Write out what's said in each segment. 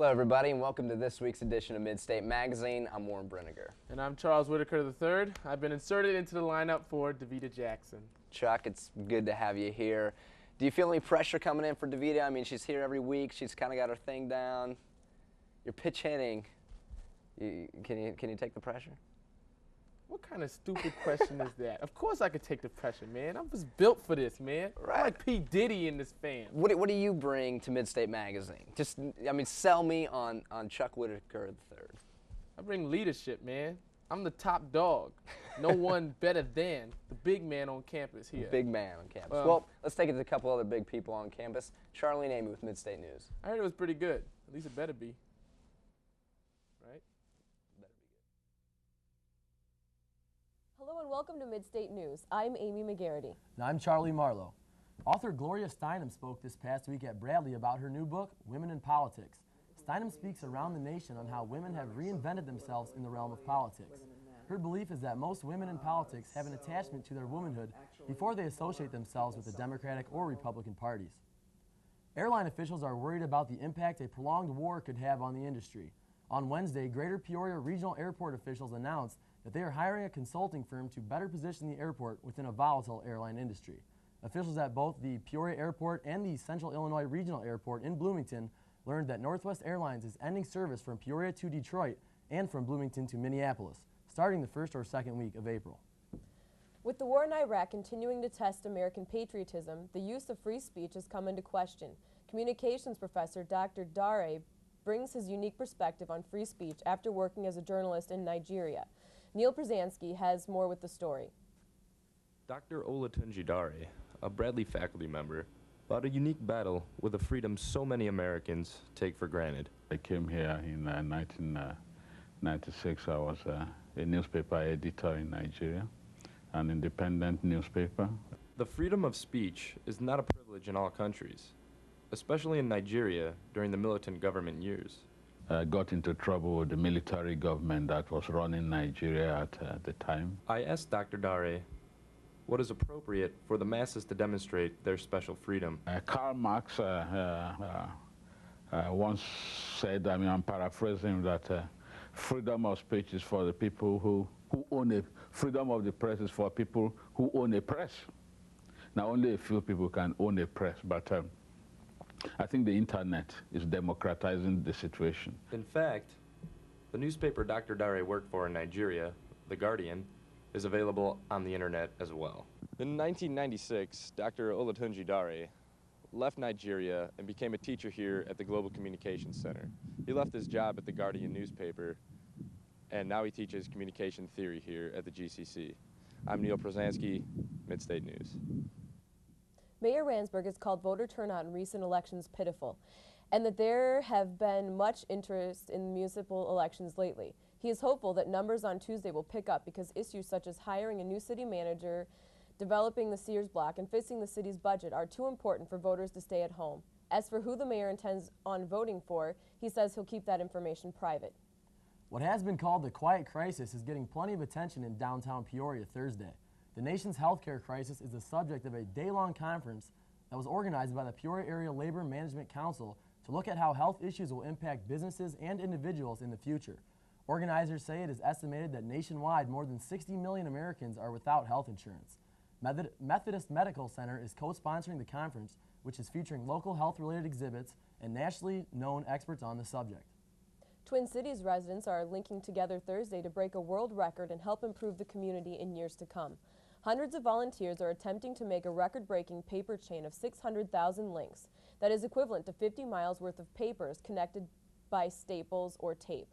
Hello, everybody, and welcome to this week's edition of Midstate Magazine. I'm Warren Brenniger. And I'm Charles Whitaker III. I've been inserted into the lineup for Davita Jackson. Chuck, it's good to have you here. Do you feel any pressure coming in for Davita? I mean, she's here every week. She's kind of got her thing down. You're pitch hitting. Can you take the pressure? What kind of stupid question is that? Of course I could take the pressure, man. I was built for this, man. Right. I'm like P. Diddy in this fam. What do you bring to Midstate Magazine? Just, I mean, sell me on Chuck Whitaker III. I bring leadership, man. I'm the top dog. No one better than the big man on campus here. Big man on campus. Well, let's take it to a couple other big people on campus. Charlene Amy with Midstate News. I heard it was pretty good. At least it better be. Right? Hello and welcome to Midstate News. I'm Amy McGarity. And I'm Charlie Marlowe. Author Gloria Steinem spoke this past week at Bradley about her new book, Women in Politics. Steinem speaks around the nation on how women have reinvented themselves in the realm of politics. Her belief is that most women in politics have an attachment to their womanhood before they associate themselves with the Democratic or Republican parties. Airline officials are worried about the impact a prolonged war could have on the industry. On Wednesday, Greater Peoria Regional Airport officials announced that they are hiring a consulting firm to better position the airport within a volatile airline industry. Officials at both the Peoria Airport and the Central Illinois Regional Airport in Bloomington learned that Northwest Airlines is ending service from Peoria to Detroit and from Bloomington to Minneapolis, starting the first or second week of April. With the war in Iraq continuing to test American patriotism, the use of free speech has come into question. Communications professor Dr. Dare brings his unique perspective on free speech after working as a journalist in Nigeria. Neil Przanski has more with the story. Dr. Olatunji Dare, a Bradley faculty member, fought a unique battle with the freedom so many Americans take for granted. I came here in 1996. I was a newspaper editor in Nigeria, an independent newspaper. The freedom of speech is not a privilege in all countries, especially in Nigeria during the militant government years. I got into trouble with the military government that was running Nigeria at the time. I asked Dr. Dare what is appropriate for the masses to demonstrate their special freedom. Karl Marx once said, I mean, I'm paraphrasing, that freedom of speech is for the people who own a, freedom of the press is for people who own a press. Now, only a few people can own a press, but I think the internet is democratizing the situation. In fact, the newspaper Dr. Dare worked for in Nigeria, The Guardian, is available on the internet as well. In 1996, Dr. Olatunji Dare left Nigeria and became a teacher here at the Global Communications Center. He left his job at the Guardian newspaper, and now he teaches communication theory here at the GCC. I'm Neil Przanski, Midstate News. Mayor Ransburg has called voter turnout in recent elections pitiful, and that there have been much interest in municipal elections lately. He is hopeful that numbers on Tuesday will pick up because issues such as hiring a new city manager, developing the Sears block, and fixing the city's budget are too important for voters to stay at home. As for who the mayor intends on voting for, he says he'll keep that information private. What has been called the quiet crisis is getting plenty of attention in downtown Peoria Thursday. The nation's healthcare crisis is the subject of a day-long conference that was organized by the Peoria Area Labor Management Council to look at how health issues will impact businesses and individuals in the future. Organizers say it is estimated that nationwide more than 60 million Americans are without health insurance. Methodist Medical Center is co-sponsoring the conference, which is featuring local health-related exhibits and nationally known experts on the subject. Twin Cities residents are linking together Thursday to break a world record and help improve the community in years to come. Hundreds of volunteers are attempting to make a record-breaking paper chain of 600,000 links. That is equivalent to 50 miles worth of papers connected by staples or tape.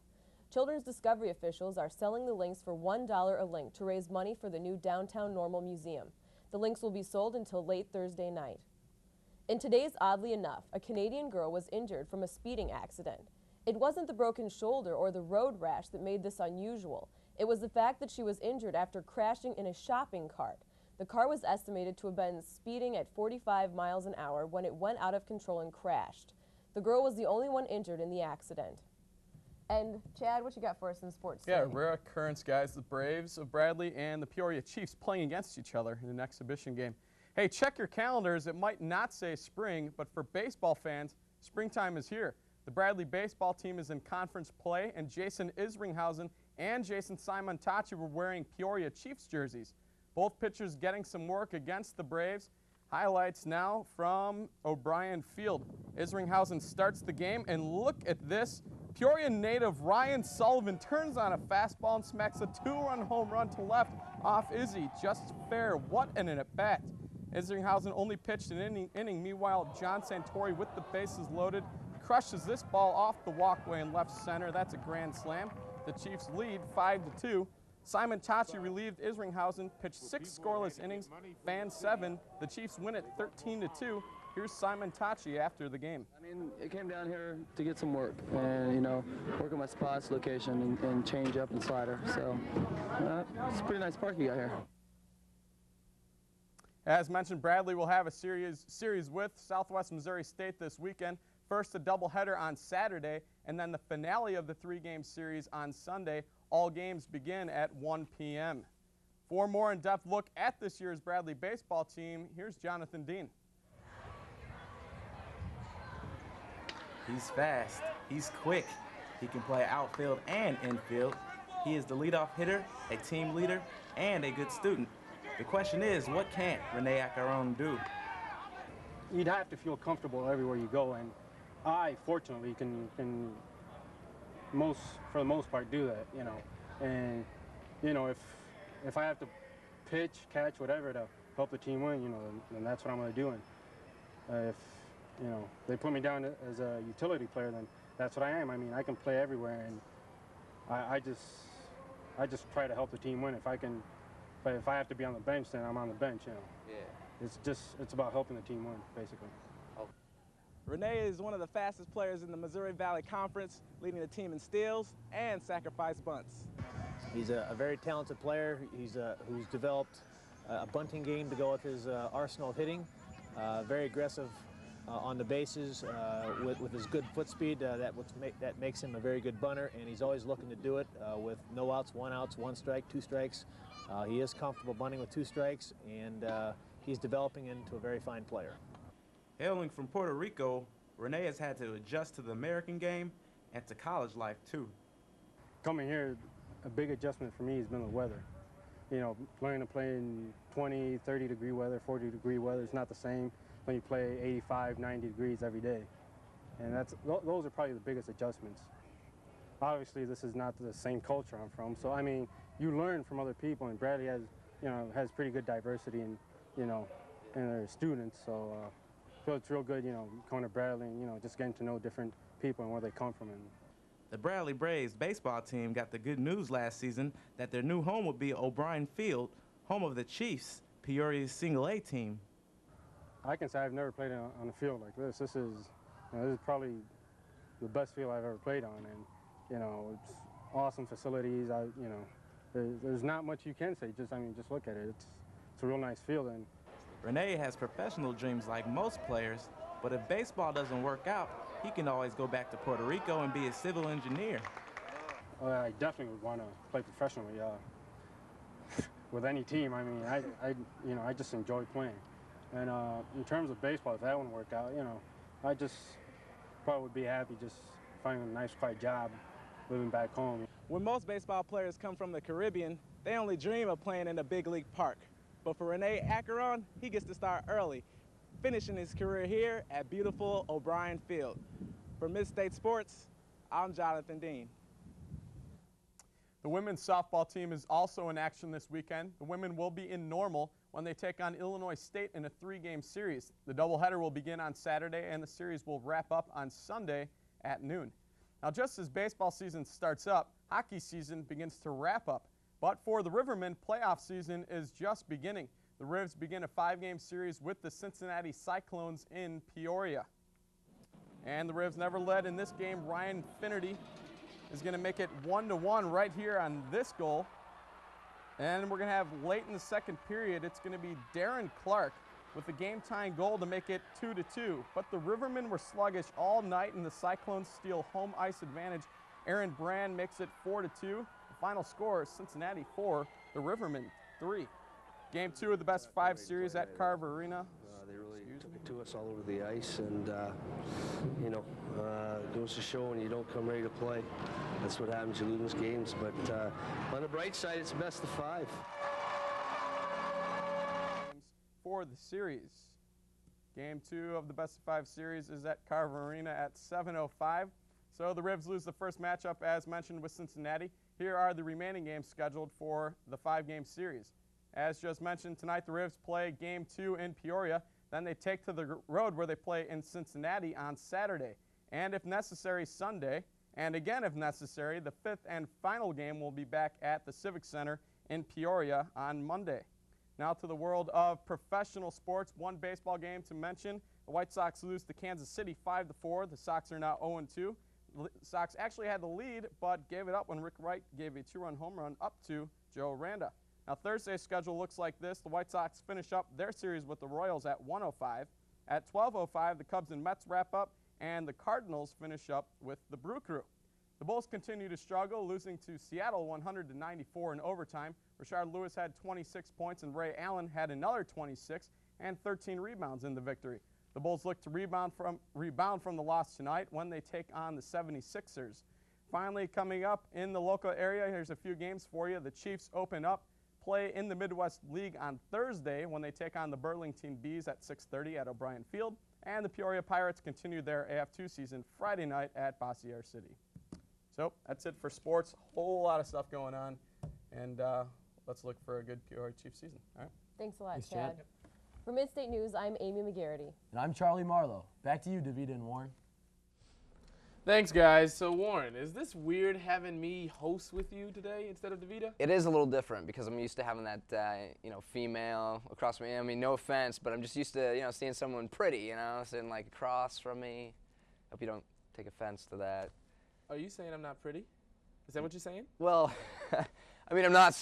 Children's Discovery officials are selling the links for $1 a link to raise money for the new Downtown Normal Museum. The links will be sold until late Thursday night. In today's Oddly Enough, a Canadian girl was injured from a speeding accident. It wasn't the broken shoulder or the road rash that made this unusual. It was the fact that she was injured after crashing in a shopping cart. The car was estimated to have been speeding at 45 miles an hour when it went out of control and crashed. The girl was the only one injured in the accident. And Chad, what you got for us in sports today? Yeah, rare occurrence, guys. The Braves of Bradley and the Peoria Chiefs playing against each other in an exhibition game. Hey, check your calendars. It might not say spring, but for baseball fans, springtime is here. The Bradley baseball team is in conference play, and Jason Isringhausen and Jason Simontachi were wearing Peoria Chiefs jerseys. Both pitchers getting some work against the Braves. Highlights now from O'Brien Field. Isringhausen starts the game, and look at this. Peoria native Ryan Sullivan turns on a fastball and smacks a 2-run home run to left off Izzy. Just fair. What an at-bat. Isringhausen only pitched an inning. Meanwhile, John Santori, with the bases loaded, crushes this ball off the walkway in left center. That's a grand slam. The Chiefs lead 5-2. Simon Tachi relieved Isringhausen, pitched 6 scoreless innings, fanned 7. The Chiefs win it 13-2. Here's Simon Tachi after the game. I mean, it came down here to get some work and, you know, work on my spots, location, and change up and slider. So it's a pretty nice park you got here. As mentioned, Bradley will have a series with Southwest Missouri State this weekend. First, a doubleheader on Saturday, and then the finale of the 3-game series on Sunday. All games begin at 1 p.m. For a more in-depth look at this year's Bradley baseball team, here's Jonathan Dean. He's fast, he's quick, he can play outfield and infield. He is the leadoff hitter, a team leader, and a good student. The question is, what can't Rene Acaron do? You'd have to feel comfortable everywhere you go, and I, fortunately, can for the most part, do that, you know. And, you know, if I have to pitch, catch, whatever to help the team win, you know, then that's what I'm going to do. And if, you know, they put me down as a utility player, then that's what I am. I mean, I can play everywhere, and I just try to help the team win. If I have to be on the bench, then I'm on the bench, you know. Yeah. It's about helping the team win, basically. Rene is one of the fastest players in the Missouri Valley Conference, leading the team in steals and sacrifice bunts. He's a very talented player. Who's developed a bunting game to go with his arsenal of hitting. Very aggressive on the bases with his good foot speed. That makes him a very good bunter, and he's always looking to do it with no outs, 1 out, 1 strike, 2 strikes. He is comfortable bunting with 2 strikes, and he's developing into a very fine player. Hailing from Puerto Rico, Rene has had to adjust to the American game and to college life too. Coming here, a big adjustment for me has been the weather. You know, learning to play in 20, 30-degree weather, 40-degree weather is not the same when you play 85, 90 degrees every day. And those are probably the biggest adjustments. Obviously, this is not the same culture I'm from, so I mean, you learn from other people, and Bradley has pretty good diversity in their students, so it's real good, you know, going to Bradley and, you know, just getting to know different people and where they come from. The Bradley Braves baseball team got the good news last season that their new home would be O'Brien Field, home of the Chiefs, Peoria's single-A team. I can say I've never played on a field like this. This is probably the best field I've ever played on, and, you know, it's awesome facilities. There's not much you can say. Just look at it. It's a real nice field. And Rene has professional dreams like most players, but if baseball doesn't work out, he can always go back to Puerto Rico and be a civil engineer. I definitely would want to play professionally with any team. I mean, I just enjoy playing. And in terms of baseball, if that wouldn't work out, you know, I just probably would be happy just finding a nice, quiet job, living back home. When most baseball players come from the Caribbean, they only dream of playing in a big league park. But for Rene Acaron, he gets to start early, finishing his career here at beautiful O'Brien Field. For Midstate Sports, I'm Jonathan Dean. The women's softball team is also in action this weekend. The women will be in Normal when they take on Illinois State in a 3-game series. The doubleheader will begin on Saturday, and the series will wrap up on Sunday at noon. Now, just as baseball season starts up, hockey season begins to wrap up. But for the Rivermen, playoff season is just beginning. The Rivs begin a 5-game series with the Cincinnati Cyclones in Peoria. And the Rivs never led in this game. Ryan Finnerty is going to make it 1-1 right here on this goal. And we're going to have late in the second period, it's going to be Darren Clark with the game-tying goal to make it 2-2. But the Rivermen were sluggish all night, and the Cyclones steal home ice advantage. Aaron Brand makes it 4-2. Final score is Cincinnati 4, the Rivermen 3. Game 2 of the best 5 series at Carver Arena. to us all over the ice, and you know, goes to show when you don't come ready to play. That's what happens. You lose games, but on the bright side, it's best of 5. For the series. Game 2 of the best of 5 series is at Carver Arena at 7:05. So the Rivs lose the first matchup, as mentioned, with Cincinnati. Here are the remaining games scheduled for the 5-game series. As just mentioned, tonight the Rivs play Game 2 in Peoria. Then they take to the road where they play in Cincinnati on Saturday. And if necessary, Sunday. And again, if necessary, the 5th and final game will be back at the Civic Center in Peoria on Monday. Now to the world of professional sports. One baseball game to mention. The White Sox lose to Kansas City 5-4. The Sox are now 0-2. The Sox actually had the lead, but gave it up when Rick Wright gave a 2-run home run up to Joe Randa. Now Thursday's schedule looks like this. The White Sox finish up their series with the Royals at 1:05. At 12:05, the Cubs and Mets wrap up, and the Cardinals finish up with the Brew Crew. The Bulls continue to struggle, losing to Seattle 100-94 in overtime. Rashard Lewis had 26 points, and Ray Allen had another 26 and 13 rebounds in the victory. The Bulls look to rebound from the loss tonight when they take on the 76ers. Finally, coming up in the local area, here's a few games for you. The Chiefs open up play in the Midwest League on Thursday when they take on the Burlington Bees at 6:30 at O'Brien Field. And the Peoria Pirates continue their AF2 season Friday night at Bossier City. So that's it for sports. Whole lot of stuff going on, and let's look for a good Peoria Chiefs season. All right. Thanks a lot, Thanks, Chad. Chad. For Midstate News, I'm Amy McGarity. And I'm Charlie Marlowe. Back to you, Davida and Warren. Thanks, guys. So, Warren, is this weird having me host with you today instead of Davida? It is a little different because I'm used to having that, female across from me. I mean, no offense, but I'm just used to, seeing someone pretty, sitting like across from me. Hope you don't take offense to that. Are you saying I'm not pretty? Is that what you're saying? Well, I mean, I'm not,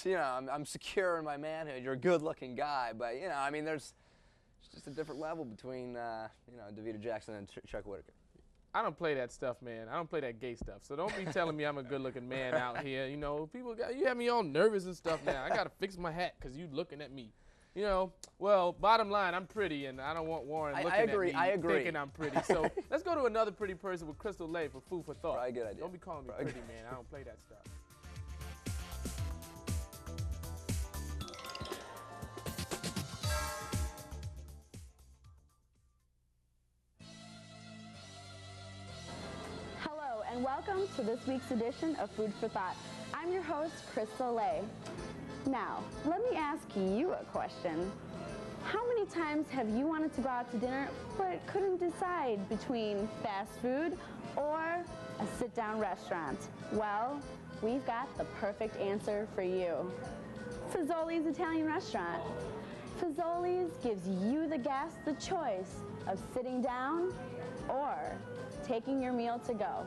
I'm secure in my manhood. You're a good-looking guy, but, there's just a different level between, Davida Jackson and Chuck Whitaker. I don't play that stuff, man. I don't play that gay stuff. So don't be telling me I'm a good-looking man out here. You have me all nervous and stuff now. I got to fix my hat because you looking at me. Well, bottom line, I'm pretty, and I don't want Warren looking at me thinking I'm pretty. So let's go to another pretty person with Crystal Lay for food for thought. Probably a good idea. Don't be calling me pretty, man. I don't play that stuff. Hello, and welcome to this week's edition of Food for Thought. I'm your host, Crystal Lay. Now, let me ask you a question. How many times have you wanted to go out to dinner but couldn't decide between fast food or a sit-down restaurant? Well, we've got the perfect answer for you. Fazoli's Italian Restaurant. Fazoli's gives you, the guest, the choice of sitting down or taking your meal to go.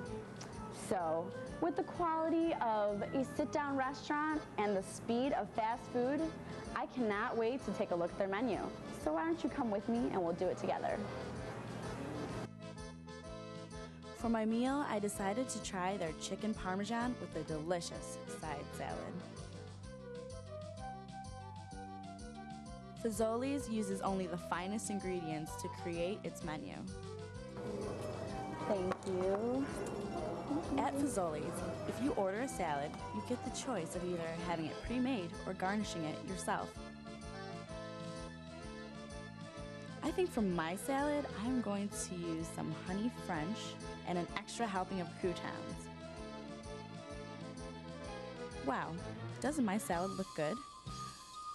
So, with the quality of a sit-down restaurant and the speed of fast food, I cannot wait to take a look at their menu. So why don't you come with me and we'll do it together. For my meal, I decided to try their chicken parmesan with a delicious side salad. Fazoli's uses only the finest ingredients to create its menu. Thank you. At Fazoli's, if you order a salad, you get the choice of either having it pre-made or garnishing it yourself. I think for my salad, I'm going to use some honey French and an extra helping of croutons. Wow, doesn't my salad look good?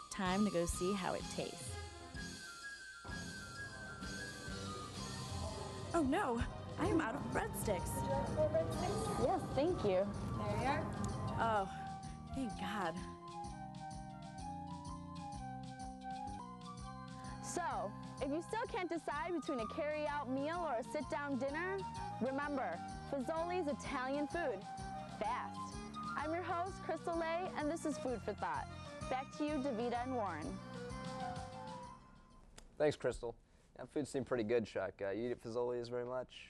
Time to go see how it tastes. Oh no, I am out of breadsticks. Yes, thank you. There you are. Oh, thank God. So, if you still can't decide between a carry-out meal or a sit-down dinner, remember, Fazoli's Italian food. Fast. I'm your host, Crystal Lay, and this is Food for Thought. Back to you, Davida and Warren. Thanks, Crystal. That food seemed pretty good, Chuck. You eat at Fazoli's very much?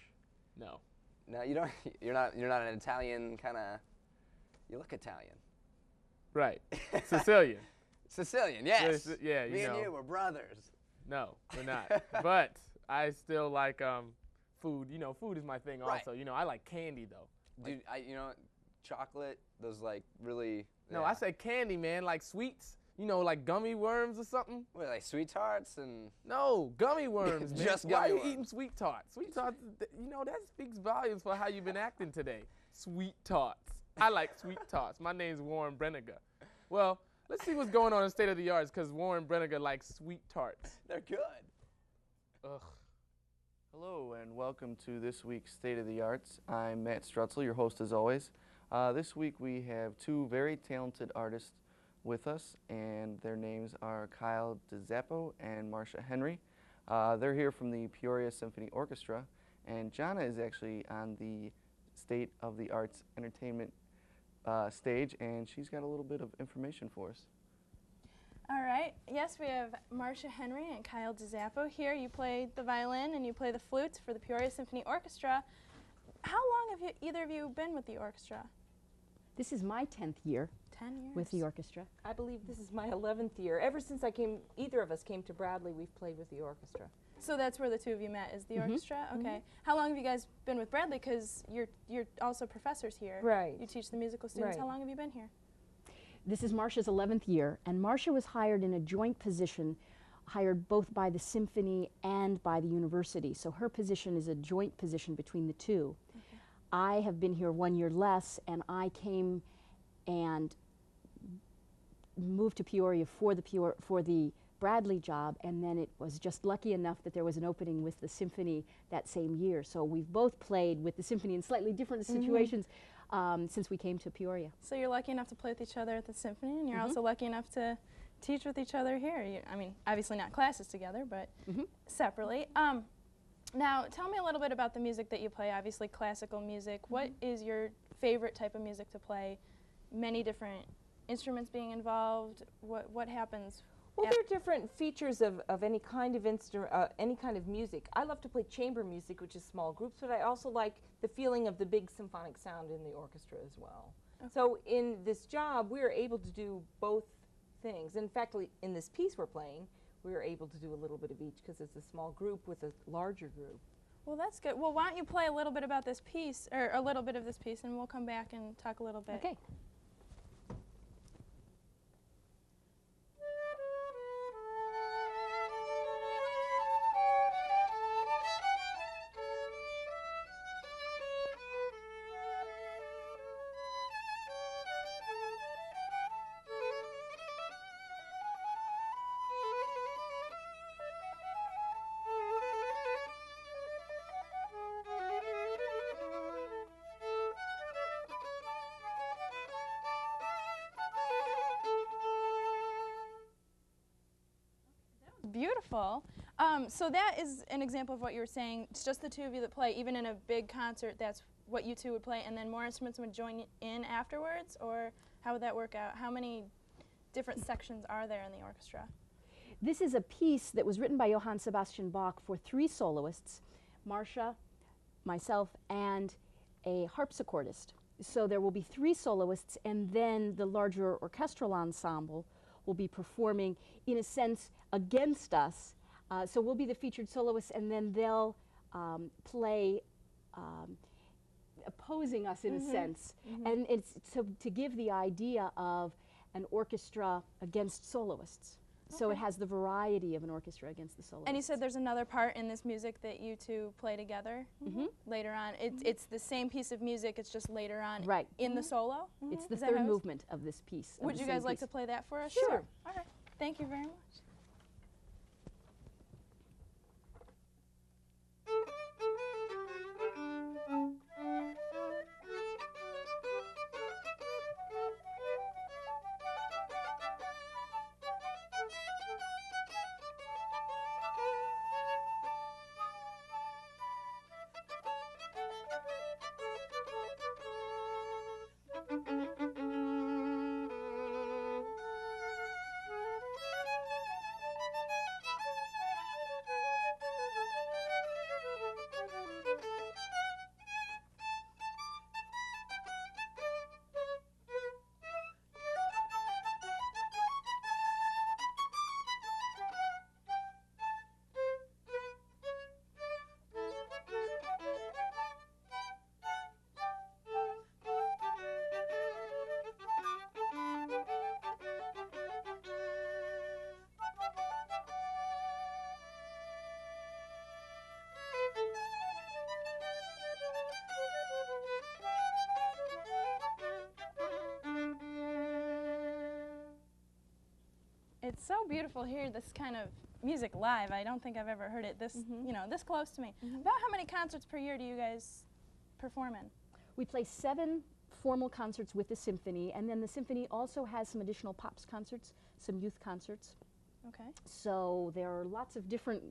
No. No, you don't. You're not an Italian kind of. You look Italian. Right. Sicilian. Sicilian, yes. Yeah, Me and you, we're brothers. No, we're not. But I still like food. You know, food is my thing Right. also. You know, I like candy though. Dude, you know, chocolate, those like really. No, yeah. I said candy, man, like sweets. You know, like gummy worms or something. What, like sweet tarts and. No, gummy worms, man. Just Why gummy are you worms. eating sweet tarts? Sweet tarts, you know, that speaks volumes for how you've been acting today. Sweet tarts. I like sweet tarts. My name's Warren Brenniger. Well, let's see what's going on in State of the Arts, because Warren Brenniger likes sweet tarts. They're good. Ugh. Hello and welcome to this week's State of the Arts. I'm Matt Strutzel, your host as always. This week we have two very talented artists with us, and their names are Kyle DiZappo and Marcia Henry. They're here from the Peoria Symphony Orchestra, and Jana is actually on the State of the Arts Entertainment stage, and she's got a little bit of information for us. All right. Yes, we have Marcia Henry and Kyle DiZappo here. You play the violin and you play the flutes for the Peoria Symphony Orchestra. How long have either of you been with the orchestra? This is my 10th year 10 years. with the orchestra. I believe this is my 11th year. Ever since either of us came to Bradley, we've played with the orchestra. So that's where the two of you met, is the orchestra? Okay. How long have you guys been with Bradley? Because you're also professors here. Right. You teach the musical students. Right. How long have you been here? This is Marcia's 11th year, and Marcia was hired in a joint position, hired both by the symphony and by the university. So her position is a joint position between the two. Okay. I have been here 1 year less, and I came and moved to Peoria for the Bradley job, and then it was just lucky enough that there was an opening with the symphony that same year. So we've both played with the symphony in slightly different situations since we came to Peoria. So you're lucky enough to play with each other at the symphony, and you're also lucky enough to teach with each other here. I mean, obviously not classes together, but separately. Now, tell me a little bit about the music that you play. Obviously, classical music. What is your favorite type of music to play? Many different instruments being involved. What happens? Well, there are different features of any kind of any kind of music. I love to play chamber music, which is small groups, but I also like the feeling of the big symphonic sound in the orchestra as well. Okay. So in this job, we are able to do both things. In fact, in this piece we're playing, we are able to do a little bit of each because it's a small group with a larger group. Well, that's good. Well, why don't you play a little bit about this piece, or a little bit of this piece, and we'll come back and talk a little bit. Okay. Beautiful. So that is an example of what you were saying. It's just the two of you that play. Even in a big concert, that's what you two would play, and then more instruments would join in afterwards? Or how would that work out? How many different sections are there in the orchestra? This is a piece that was written by Johann Sebastian Bach for 3 soloists, Marcia, myself, and a harpsichordist. So there will be 3 soloists, and then the larger orchestral ensemble will be performing, in a sense, against us. So we'll be the featured soloists, and then they'll play opposing us in a sense. And it's to give the idea of an orchestra against soloists. So it has the variety of an orchestra against the soloists. And you said there's another part in this music that you two play together later on. It's the same piece of music, it's just later on in the solo? It's the Is that how third it is? movement of this piece. Would you guys like to play that for us? Sure. All right. Thank you very much. It's so beautiful to hear this kind of music live. I don't think I've ever heard it this, you know, this close to me. About how many concerts per year do you guys perform in? We play 7 formal concerts with the symphony, and then the symphony also has some additional pops concerts, some youth concerts. Okay. So there are lots of different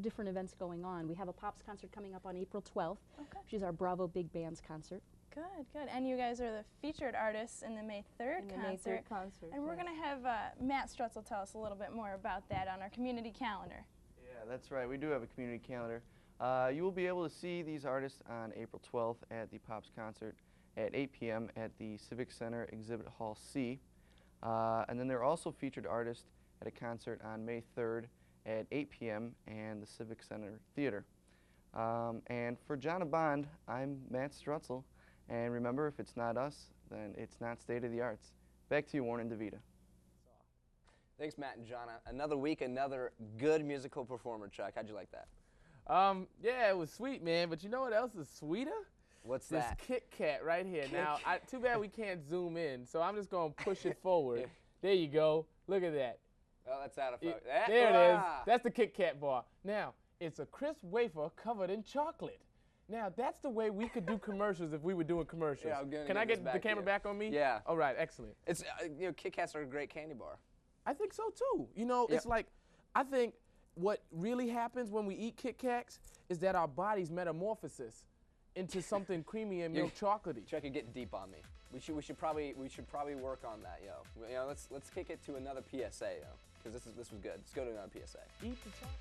events going on. We have a pops concert coming up on April 12th, which is our Bravo Big Bands concert. Good, good. And you guys are the featured artists in the May 3rd concert. May 3rd concert. And we're going to have Matt Strutzel tell us a little bit more about that on our community calendar. Yeah, that's right. We do have a community calendar. You will be able to see these artists on April 12th at the Pops concert at 8 p.m. at the Civic Center Exhibit Hall C. And then they're also featured artists at a concert on May 3rd at 8 p.m. and the Civic Center Theater. And for John of Bond, I'm Matt Strutzel. And remember, if it's not us, then it's not State of the Arts. Back to you, Warren and DeVita. Thanks, Matt and John. Another week, another good musical performer, Chuck. How'd you like that? Yeah, it was sweet, man. But you know what else is sweeter? What's this that? Kit Kat right here. Now, too bad we can't zoom in, so I'm just going to push it forward. There you go. Look at that. Oh, that's out of focus. There it is. That's the Kit Kat bar. Now, it's a crisp wafer covered in chocolate. Now, that's the way we could do commercials if we were doing commercials. Yeah, I'm gonna Can I get the camera back on me? Yeah. All right, excellent. It's you know, Kit Kats are a great candy bar. I think so too. You know, it's like, I think what really happens when we eat Kit Kats is that our bodies metamorphosis into something creamy and milk chocolatey. Chuck, you're getting deep on me. We should probably work on that, yo. You know, let's kick it to another PSA, yo, because this was good. Let's go to another PSA. Eat the chocolate.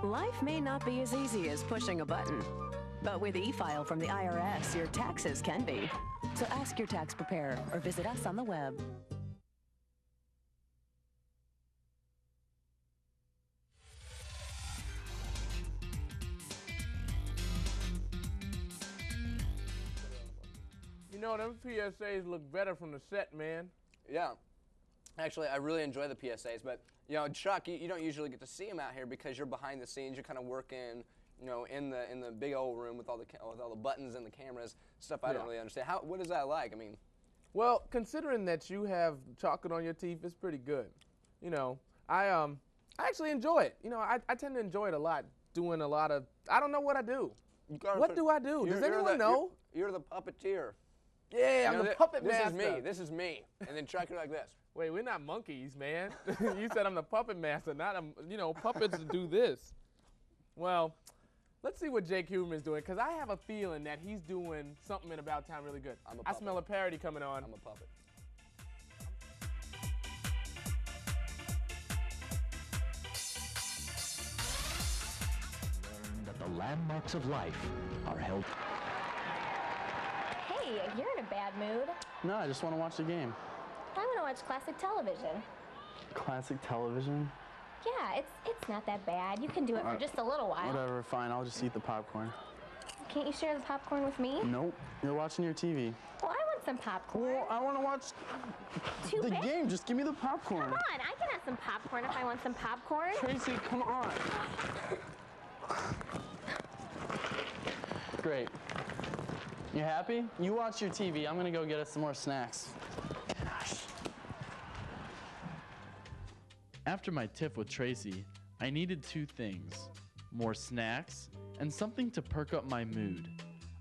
Life may not be as easy as pushing a button, but with e-file from the IRS, your taxes can be. So ask your tax preparer or visit us on the web. You know, them PSAs look better from the set, man. Yeah. Actually, I really enjoy the PSAs, but you know, Chuck, you don't usually get to see them out here because you're behind the scenes. You're kind of working, you know, in the big old room with all the buttons and the cameras, stuff I don't really understand. What is that like? I mean, well, considering that you have chocolate on your teeth, it's pretty good. You know, I actually enjoy it. You know, I tend to enjoy it a lot. Doing a lot of, I don't know what I do. What do I do? Does anyone know? You're the puppeteer. Yeah, I'm the puppet master. This is me. And then Chuck, you're like this. Wait, we're not monkeys, man. You said I'm the puppet master, not you know, puppets do this. Well, let's see what Jake Huberman's doing, because I have a feeling that he's doing something in About Time really good. I smell a parody coming on. I'm a puppet. Learn that the landmarks of life are held. Hey, you're in a bad mood. No, I just want to watch the game. I want to watch classic television. Classic television? Yeah, it's not that bad. You can do it for just a little while. Whatever, fine. I'll just eat the popcorn. Can't you share the popcorn with me? Nope. You're watching your TV. Well, I want some popcorn. Well, I want to watch the game. Just give me the popcorn. Come on, I can have some popcorn if I want some popcorn. Tracy, come on. Great. You happy? You watch your TV. I'm going to go get us some more snacks. Gosh. After my tiff with Tracy, I needed 2 things: more snacks and something to perk up my mood.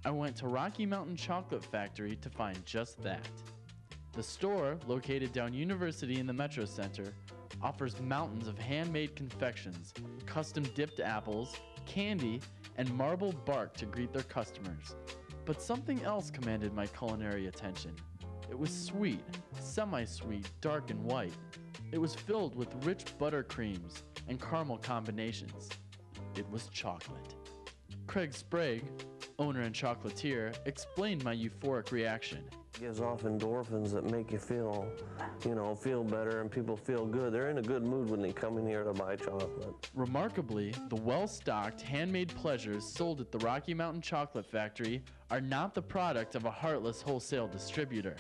I went to Rocky Mountain Chocolate Factory to find just that. The store, located down University in the Metro Center, offers mountains of handmade confections, custom dipped apples, candy, and marble bark to greet their customers. But something else commanded my culinary attention. It was sweet, semi-sweet, dark and white. It was filled with rich buttercreams and caramel combinations. It was chocolate. Craig Sprague, owner and chocolatier, explained my euphoric reaction. Gives off endorphins that make you feel better, and people feel good. They're in a good mood when they come in here to buy chocolate. Remarkably, the well-stocked handmade pleasures sold at the Rocky Mountain Chocolate Factory are not the product of a heartless wholesale distributor.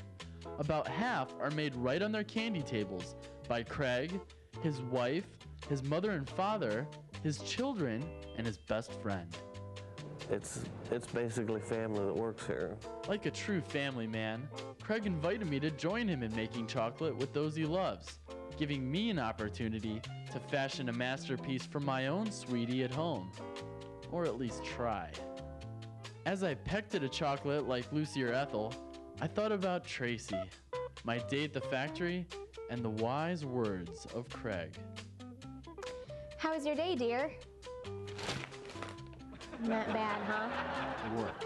About half are made right on their candy tables by Craig, his wife, his mother and father, his children, and his best friend. It's basically family that works here. Like a true family man, Craig invited me to join him in making chocolate with those he loves, giving me an opportunity to fashion a masterpiece for my own sweetie at home. Or at least try. As I pecked at a chocolate like Lucy or Ethel, I thought about Tracy, my day at the factory, and the wise words of Craig. How was your day, dear? Not bad, huh? Work.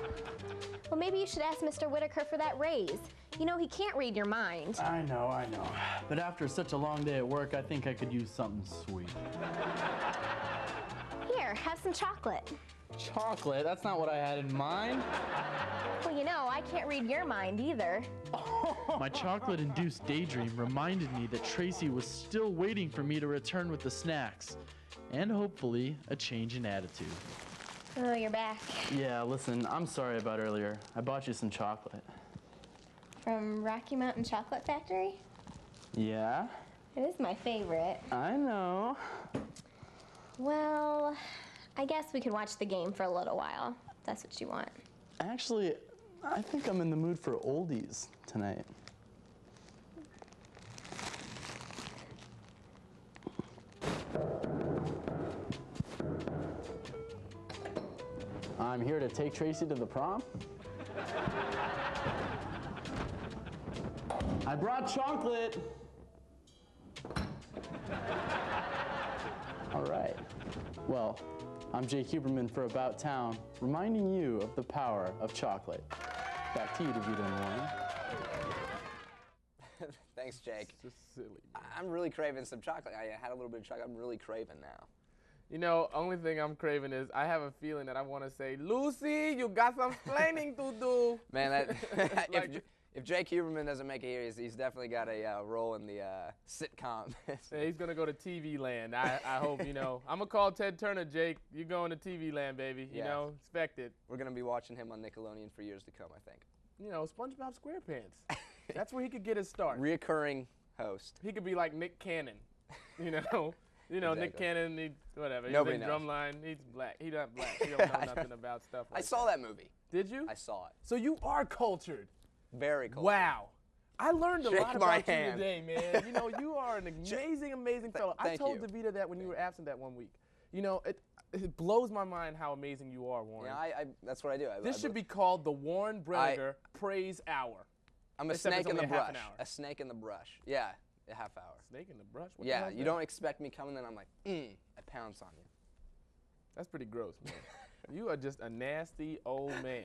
Well, maybe you should ask Mr. Whitaker for that raise. You know, he can't read your mind. I know. But after such a long day at work, I think I could use something sweet. Here, have some chocolate. Chocolate? That's not what I had in mind. Well, you know, I can't read your mind either. My chocolate-induced daydream reminded me that Tracy was still waiting for me to return with the snacks, and hopefully a change in attitude. Oh, you're back. Yeah, listen, I'm sorry about earlier. I bought you some chocolate. From Rocky Mountain Chocolate Factory? Yeah? It is my favorite. I know. Well, I guess we could watch the game for a little while. If that's what you want. Actually, I think I'm in the mood for oldies tonight. I'm here to take Tracy to the prom. I brought chocolate. All right. Well, I'm Jake Huberman for About Town, reminding you of the power of chocolate. Back to you, DeVito and Warren. Thanks, Jake. It's just silly. I'm really craving some chocolate. I had a little bit of chocolate. I'm really craving now. You know, only thing I'm craving is I have a feeling that I want to say, Lucy, you got some explaining to do. Man, that, Like- if Jake Huberman doesn't make it here, he's definitely got a role in the sitcom. Yeah, he's going to go to TV land. I hope, you know. I'm going to call Ted Turner, Jake. You're going to TV land, baby. You Yeah. know, expect it. We're going to be watching him on Nickelodeon for years to come, I think. You know, SpongeBob SquarePants. That's where he could get his start. Reoccurring host. He could be like Nick Cannon, you know. You know, Nick Exactly. Cannon, whatever. Nobody He's in knows. Drumline. He's black. He's not black. He don't know nothing about stuff like I saw that movie. Did you? I saw it. So you are cultured. Very cool. Wow. I learned a Shake lot my about you hand. today, man. You know, you are an amazing, amazing fellow. I thank told you. DeVita that when you were absent that 1 week. You know, it blows my mind how amazing you are, Warren. Yeah, that's what I do. This should be called the Warren Breniger Praise Hour. I'm a Except snake it's in the only a half brush. an hour. A snake in the brush. Yeah, a half hour. Snake in the brush? What the Yeah, hell's you that? don't expect me coming, then I'm like, I pounce on you. That's pretty gross, man. You are just a nasty old man.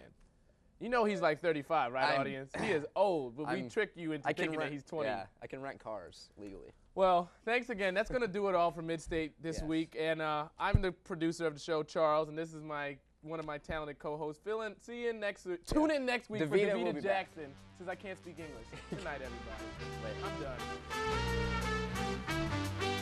You know he's like 35, right, audience? He is old, but we tricked you into thinking that he's 20. Yeah, I can rent cars legally. Well, thanks again. That's going to do it all for Midstate this week. And I'm the producer of the show, Charles, and this is one of my talented co-hosts. See you next week. Tune in next week for DeVita will be DeVita back. Jackson, since I can't speak English. Good night, everybody. I'm done.